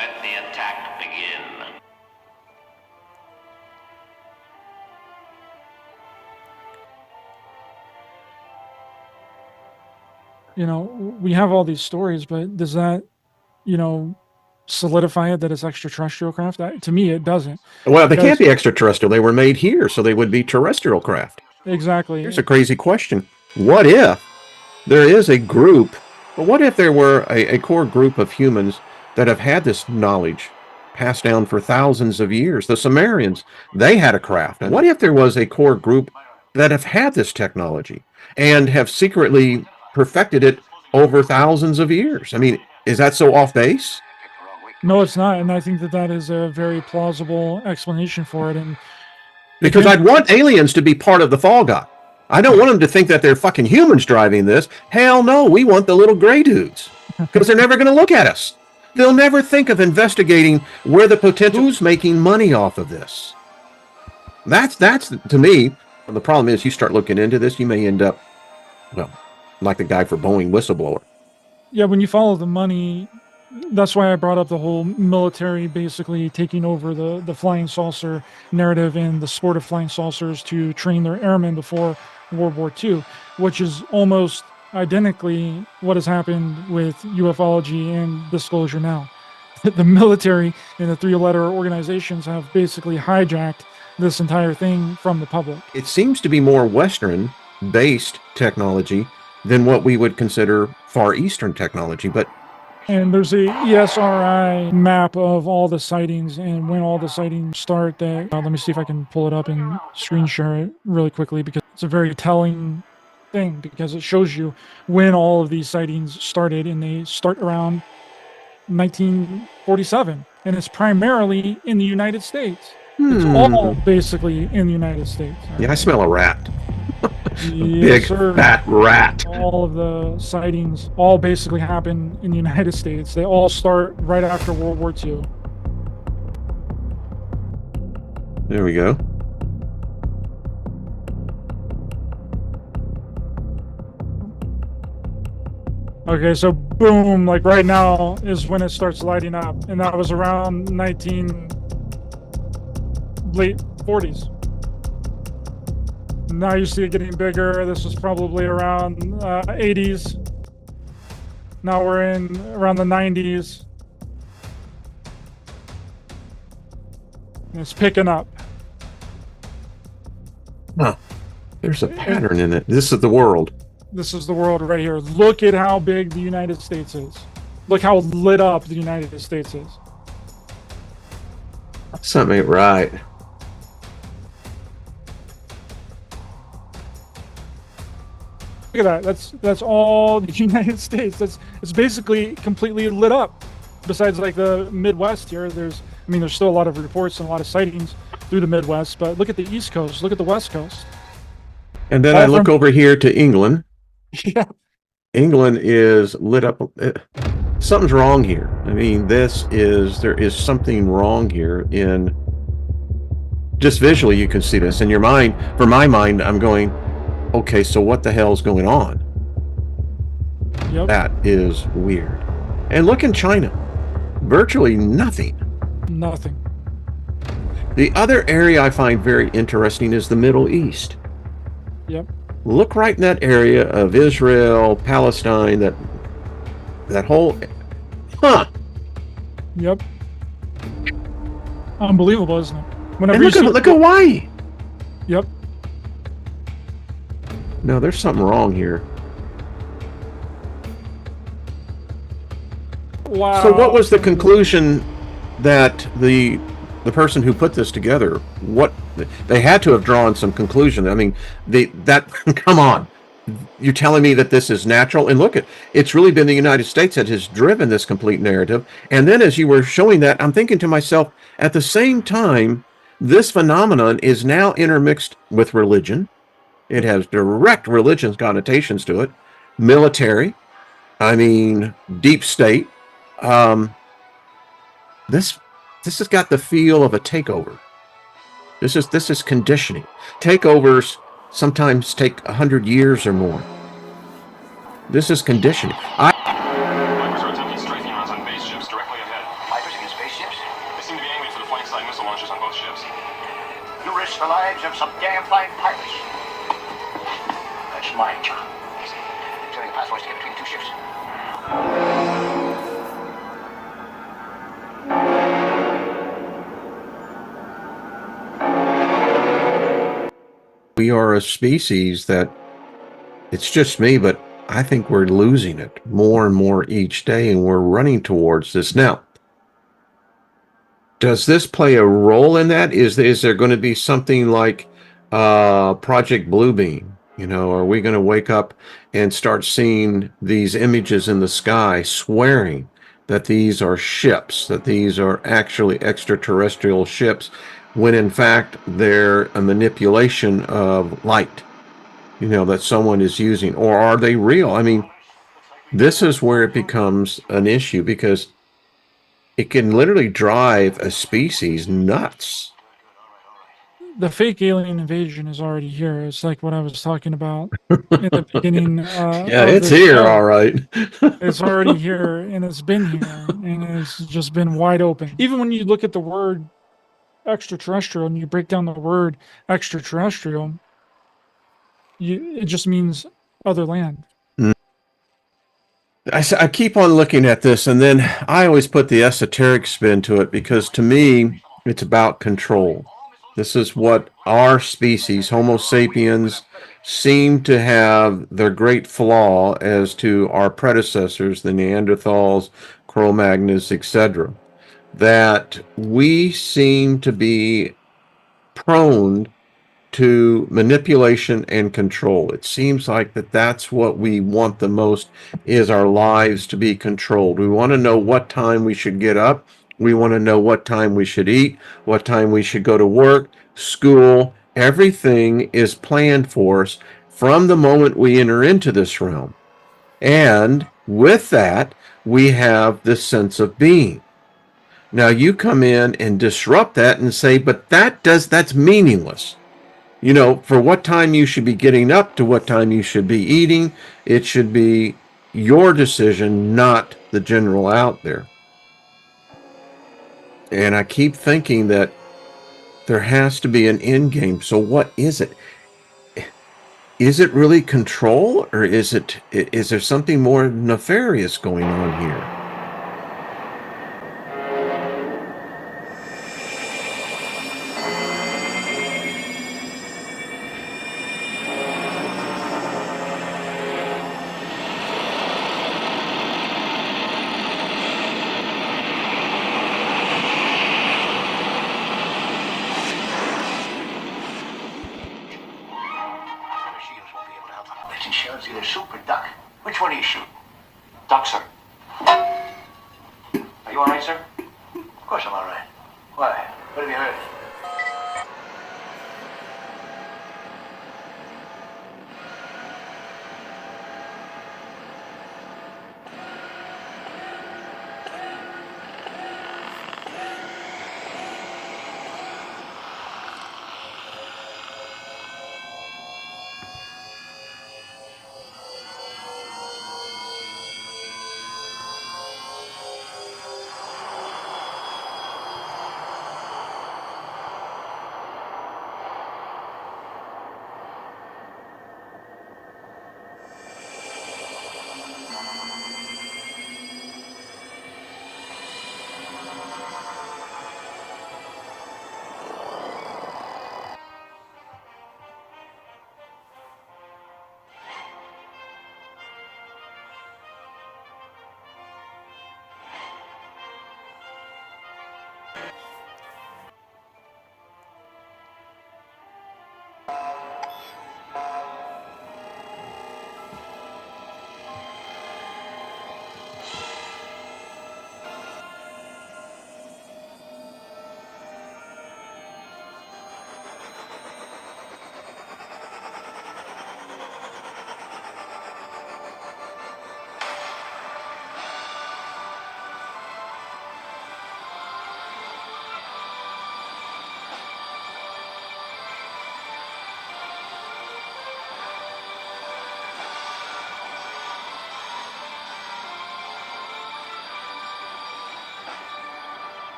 Let the attack begin. You know, we have all these stories, but does that, you know, solidify it that it's extraterrestrial craft? To me, it doesn't. Well, they can't Because be extraterrestrial. They were made here, so they would be terrestrial craft. exactly. Here's a crazy question. What if there is a group, but what if there were a core group of humans that have had this knowledge passed down for thousands of years? The Sumerians, they had a craft. And what if there was a core group that have had this technology and have secretly perfected it over thousands of years? I mean, is that so off base? No, it's not, and I think that that is a very plausible explanation for it. And Because I'd want aliens to be part of the fall guy. I don't want them to think that they're fucking humans driving this. Hell no, we want the little gray dudes. Because they're never going to look at us. They'll never think of investigating where the potential, who's making money off of this. That's to me, the problem is you start looking into this, you may end up, well, like the guy for Boeing whistleblower. Yeah, when you follow the money, that's why I brought up the whole military basically taking over the flying saucer narrative and the sport of flying saucers to train their airmen before World War II, which is almost identically what has happened with ufology and disclosure now. The military and the three-letter organizations have basically hijacked this entire thing from the public. It seems to be more Western-based technology than what we would consider Far Eastern technology, but and there's a ESRI map of all the sightings and when all the sightings start. That let me see if I can pull it up and screen share it really quickly, because it's a very telling thing, because it shows you when all of these sightings started, and they start around 1947, and it's primarily in the United States. It's all basically in the United States. Yeah, I smell a rat. Yes, Big sir. fat rat. All of the sightings all basically happen in the United States. They all start right after World War II. There we go. Okay, so boom, like right now is when it starts lighting up, and that was around late 40s. Now you see it getting bigger. This was probably around 80s. Now we're in around the 90s. And it's picking up. Huh. There's a pattern in it. This is the world. This is the world right here. Look at how big the United States is. Look how lit up the United States is. Something ain't right. Look at that. That's all the United States. It's basically completely lit up. Besides like the Midwest here, there's still a lot of reports and a lot of sightings through the Midwest, but look at the East Coast, look at the West Coast. And then I look over here to England. Yeah. England is lit up. Something's wrong here. I mean, there is something wrong here in just visually. You can see this in your mind. For my mind, I'm going, okay, so what the hell's going on? Yep. That is weird. And look in China. Virtually nothing. Nothing. The other area I find very interesting is the Middle East. Yep. Look right in that area of Israel, Palestine, that whole... Huh. Yep. Unbelievable, isn't it? Whenever and look at Hawaii. Yep. No, there's something wrong here. Wow. So what was the conclusion that the person who put this together, what they had to have drawn some conclusion. I mean, come on. You're telling me that this is natural? And look, it's really been the United States that has driven this complete narrative. And then as you were showing that, I'm thinking to myself, at the same time, this phenomenon is now intermixed with religion. It has direct religious connotations to it. Military, deep state. This has got the feel of a takeover. This is conditioning. Takeovers sometimes take 100 years or more. This is conditioning. Micro's attempting strafing runs on base ships directly ahead. Hyperspace cautious on both ships. You risk the lives of some damn fine pilots. That's my job. There's only a pathway to get between the two ships. We are a species that, it's just me, but I think we're losing it more and more each day, and we're running towards this. Now, does this play a role in that? Is there going to be something like Project Bluebeam? You know, are we going to wake up and start seeing these images in the sky swearing that these are ships, that these are actually extraterrestrial ships, when in fact they're a manipulation of light, you know, that someone is using? Or are they real? I mean, this is where it becomes an issue, because it can literally drive a species nuts. The fake alien invasion is already here. It's like what I was talking about in the beginning Yeah, of it's this here, show. all right. It's already here, and it's been here, and it's just been wide open. Even when you look at the word extraterrestrial and you break down the word extraterrestrial, it just means other land. I keep on looking at this, and then I always put the esoteric spin to it, because to me, it's about control. This is what our species, Homo sapiens, seem to have their great flaw as to our predecessors, the Neanderthals, Cro-Magnons, etc., that we seem to be prone to manipulation and control. It seems like that's what we want the most, is our lives to be controlled. We want to know what time we should get up. We want to know what time we should eat, what time we should go to work, school. Everything is planned for us from the moment we enter into this realm. And with that, we have this sense of being. Now you come in and disrupt that and say, but that's meaningless. You know, for what time you should be getting up to what time you should be eating, it should be your decision, not the general out there. And I keep thinking that there has to be an end game. So what is it? Is it really control, or is there something more nefarious going on here? Listen, Sheriff, either soup or duck. Which one do you shoot? Duck, sir. Are you all right, sir? Of course I'm all right. Why? What have you heard?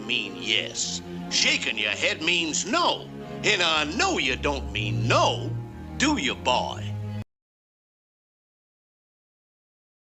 mean yes. Shaking your head means no. And I know you don't mean no, do you, boy?